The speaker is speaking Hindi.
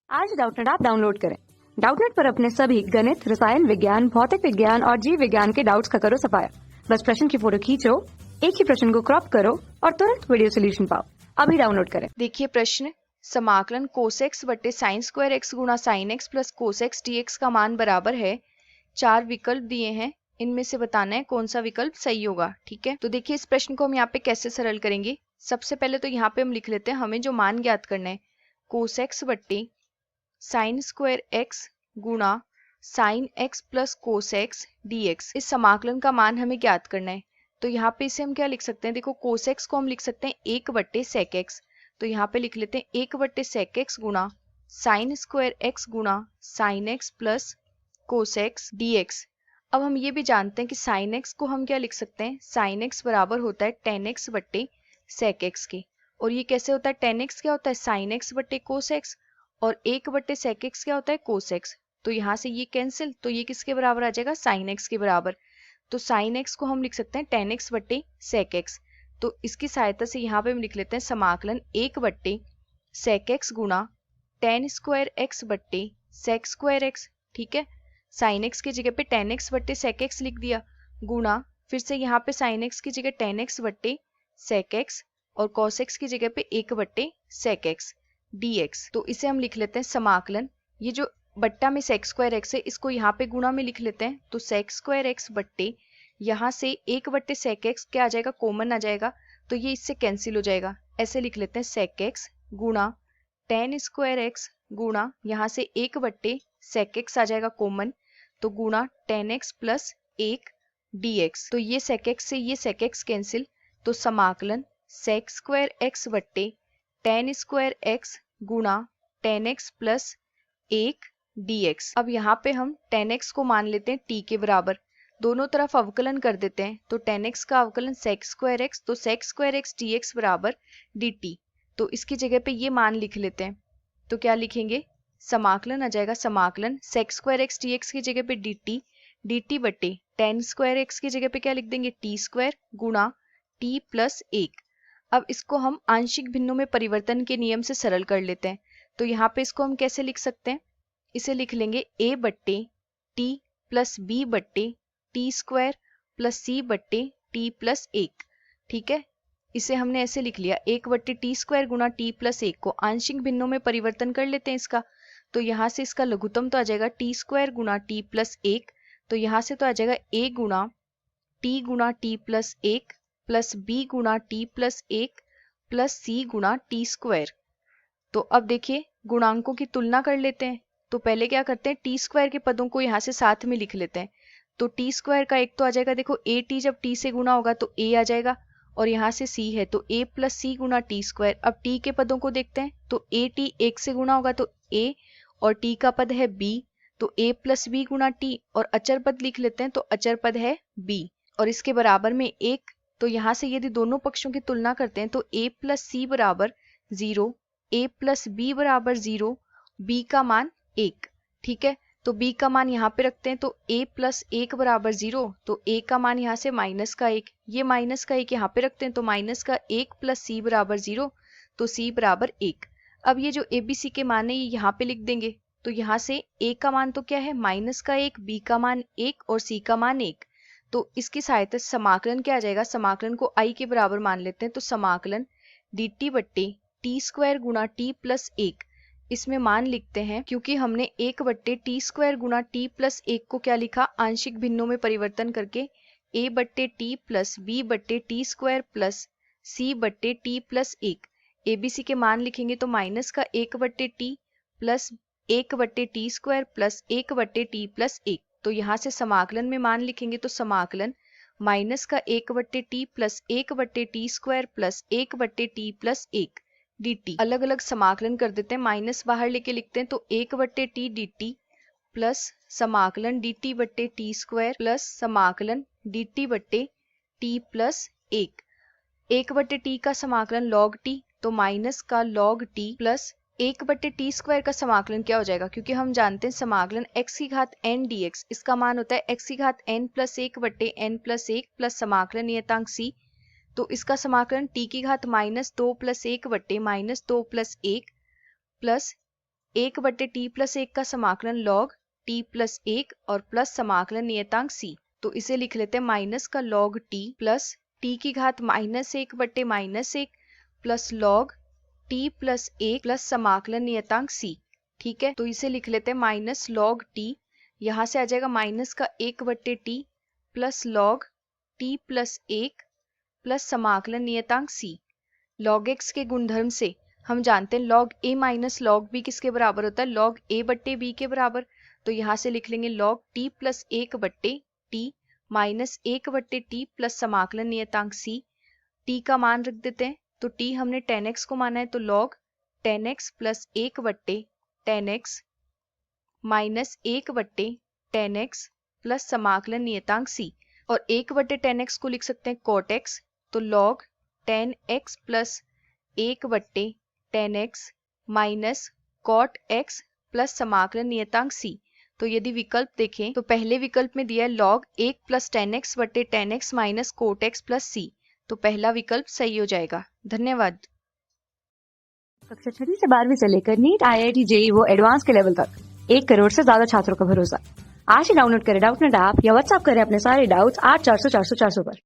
आज डाउटनेट ऐप डाउनलोड करें। डाउटनेट पर अपने सभी गणित, रसायन विज्ञान, भौतिक विज्ञान और जीव विज्ञान के डाउट्स का करो सफाया। बस प्रश्न की फोटो खींचो, एक ही प्रश्न को क्रॉप करो और तुरंत वीडियो सोल्यूशन पाओ। अभी डाउनलोड करें। देखिए प्रश्न, समाकलन कोसेक्स बटे साइन स्क्वायर एक्स गुणा साइन एक्स प्लस कोसेक्स डीएक्स का मान बराबर है। 4 विकल्प दिए हैं, इनमें से बताना है कौन सा विकल्प सही होगा। ठीक है, तो देखिए इस प्रश्न को हम यहाँ पे कैसे सरल करेंगे। सबसे पहले तो यहाँ पे हम लिख लेते हैं, हमें जो मान ज्ञात करना है कोसेक्स बटे साइन स्क्वायर एक्स गुणा साइन एक्स प्लस कोसेक्स डीएक्स। इस समाकलन का मान हमें ज्ञात करना है। तो यहाँ पे इसे हम क्या लिख सकते हैं, देखो कोसेक्स को हम लिख सकते हैं 1 बट्टे सेक एक्स। तो यहाँ पे लिख लेते हैं 1 बट्टे सेक एक्स गुणा साइन स्क्वायर एक्स गुणा साइन एक्स प्लस कोसेक्स डीएक्स। अब हम ये भी जानते हैं कि साइन एक्स को हम क्या लिख सकते हैं, साइन एक्स बराबर होता है टेन एक्स बट्टे सेक एक्स के। और ये कैसे होता है, टेन एक्स क्या होता है साइन एक्स बट्टे कोस एक्स, और 1 बट्टे सेक एक्स क्या होता है कोस एक्स। तो यहाँ से ये कैंसिल, तो ये किसके बराबर आ जाएगा, साइन एक्स के बराबर। तो साइन एक्स को हम लिख सकते हैं टेन एक्स बट्टे सेक एक्स। तो इसकी सहायता से यहाँ पे हम लिख लेते हैं समाकलन 1 बट्टे सेक एक्स गुणा टेन स्क्वायर एक्स बट्टे सेक स्क्वायर एक्स। ठीक है, साइन एक्स की जगह पे टेन एक्स बट्टे सेक एक्स लिख दिया, गुणा फिर से यहाँ पे साइन एक्स की जगह टेन एक्स बट्टे सेक एक्स और कॉस एक्स की जगह पे 1 बट्टे सेक एक्स dx। तो इसे हम लिख लेते हैं समाकलन, ये जो बट्टा में सेक स्क्वायर एक्स है इसको यहाँ पे गुणा में लिख लेते हैं। तो सेक स्क्वायर एक्स बट्टे यहाँ से 1 बट्टे सेक एक्स क्या आ जाएगा, कॉमन आ जाएगा, तो ये इससे कैंसिल हो जाएगा। ऐसे लिख लेते हैं सेक एक्स गुणा टेन स्क्वायर एक्स गुणा यहाँ से 1 बट्टे सेक एक्स आ जाएगा कॉमन, तो गुणा टेन एक्स प्लस 1 dx। तो ये सेक एक्स से ये सेक एक्स कैंसिल, तो समाकलन सेक स्क्वायर एक्स बट्टे टेन स्क्वायर एक्स गुणा टेन एक्स प्लस 1 dx। अब यहाँ पे हम टेन एक्स को मान लेते हैं t के बराबर, दोनों तरफ अवकलन कर देते हैं। तो टेन एक्स का अवकलन सेक स्क्वायर एक्स, तो सेक स्क्वायर एक्स dx बराबर dt। तो इसकी जगह पे ये मान लिख लेते हैं, तो क्या लिखेंगे, समाकलन आ जाएगा समाकलन सेक स्क्वायर एक्स dx की जगह पे dt बट्टे टेन स्क्वायर एक्स की जगह पे क्या लिख देंगे t स्क्वायर गुणा t प्लस 1। अब इसको हम आंशिक भिन्नों में परिवर्तन के नियम से सरल कर लेते हैं। तो यहाँ पे इसको हम कैसे लिख सकते हैं, इसे लिख लेंगे a बट्टे t प्लस b बट्टे t स्क्वायर प्लस c बट्टे t प्लस 1। ठीक है, इसे हमने ऐसे लिख लिया, 1 बट्टे टी स्क्वायर गुणा t प्लस 1 को आंशिक भिन्नों में परिवर्तन कर लेते हैं इसका। तो यहाँ से इसका लघुत्तम तो आ जाएगा टी स्क्वायर गुणा t प्लस 1, तो यहाँ से तो आ जाएगा a गुणा t प्लस 1 प्लस b गुणा t प्लस 1 प्लस c गुणा t स्क्वायर। तो अब देखिए गुणांकों की तुलना कर लेते हैं। तो पहले क्या करते हैं, t स्क्वायर के पदों को यहाँ से साथ में लिख लेते हैं। तो t स्क्वायर का एक तो आ जाएगा, देखो a t जब t से गुणा होगा तो a आ जाएगा, और यहाँ से c है तो a प्लस c गुणा t स्क्वायर। अब t के पदों को देखते हैं, तो a t 1 से गुणा होगा तो a, और t का पद है b, तो a प्लस b गुणा t, और अचर पद लिख लेते हैं, तो अचर पद है b, और इसके बराबर में 1। तो यहाँ से यदि दोनों पक्षों की तुलना करते हैं तो a प्लस सी बराबर 0, a प्लस बी बराबर 0, b का मान 1। ठीक है, तो b का मान यहाँ पे रखते हैं, तो a प्लस 1 बराबर 0, तो a का मान यहाँ से माइनस का 1, ये माइनस का 1 यहाँ पे रखते हैं, तो माइनस का 1 प्लस c बराबर 0, तो c बराबर 1। अब ये जो a b c के मान है ये यहाँ पे लिख देंगे। तो यहाँ से a का मान तो क्या है माइनस का 1, b का मान 1 और c का मान 1। तो इसकी सहायता से समाकलन क्या आ जाएगा, समाकलन को i के बराबर मान लेते हैं। तो समाकलन dt बट्टे टी स्क्वायर गुणा टी प्लस 1, इसमें मान लिखते हैं क्योंकि हमने 1 बट्टे टी स्क्वायर गुणा टी प्लस 1 को क्या लिखा, आंशिक भिन्नों में परिवर्तन करके a बट्टे टी प्लस b बट्टे टी स्क्वायर प्लस c बट्टे टी प्लस 1। abc के मान लिखेंगे तो माइनस का 1 बट्टे टी प्लस 1 बट्टे टी स्क्वायर प्लस 1 बट्टे टी प्लस 1। तो यहाँ से समाकलन में मान लिखेंगे तो समाकलन माइनस का 1 बट्टे टी प्लस 1 बट्टे टी स्क्वायर प्लस 1 बट्टे टी प्लस 1 dt। अलग अलग समाकलन कर देते हैं, माइनस बाहर लेके लिखते हैं, तो 1 बट्टे टी dt प्लस समाकलन dt बट्टे टी स्क्वायर प्लस समाकलन dt बट्टे टी प्लस 1। 1 बट्टे टी का समाकलन log t, तो माइनस का log t प्लस 1 बट्टे टी स्क्वायर का समाकलन क्या हो जाएगा, क्योंकि हम जानते हैं समाकलन x की घात n dx, इसका मान होता है x की घात n प्लस 1 बट्टे n प्लस 1 प्लस समाकलन नियतांक c। तो इसका समाकलन t की घात -2 प्लस 1 बट्टे -2 प्लस 1 प्लस 1/t+1 का समाकलन log t+1 और प्लस समाकलन नियतांक c। तो इसे लिख लेते हैं माइनस का log t प्लस t की घात -1/-1 प्लस log t+1 प्लस समाकलन नियतांक c। ठीक है, तो इसे लिख लेते हैं माइनस log t, यहाँ से आ जाएगा माइनस का 1/t plus log t+1 plus समाकलन नियतांक c। log x के गुणधर्म से हम जानते हैं log a minus log b किसके बराबर होता है, log a/b के बराबर। तो यहाँ से लिख लेंगे log t+1/t minus 1/t plus समाकलन नियतांक c। t का मान रख देते हैं, तो t हमने tan x को माना है, तो log tan x plus 1/tan x minus 1/tan x plus समाकलन नियतांक c। और 1/tan x को लिख सकते हैं cot x, तो log tan x plus 1/tan x minus cot x plus समाकलन नियतांक c। तो यदि विकल्प देखें तो पहले विकल्प में दिया है log 1 plus tan x minus cot x plus c। तो पहला विकल्प सही हो जाएगा। धन्यवाद। कक्षा 6 से 12वीं से लेकर नीट, IIT, JEE वो एडवांस के लेवल तक 1 करोड़ से ज्यादा छात्रों का भरोसा। आज ही डाउनलोड करें डाउटनेट ऐप या व्हाट्सएप करें अपने सारे डाउट्स 8400 400 400 पर।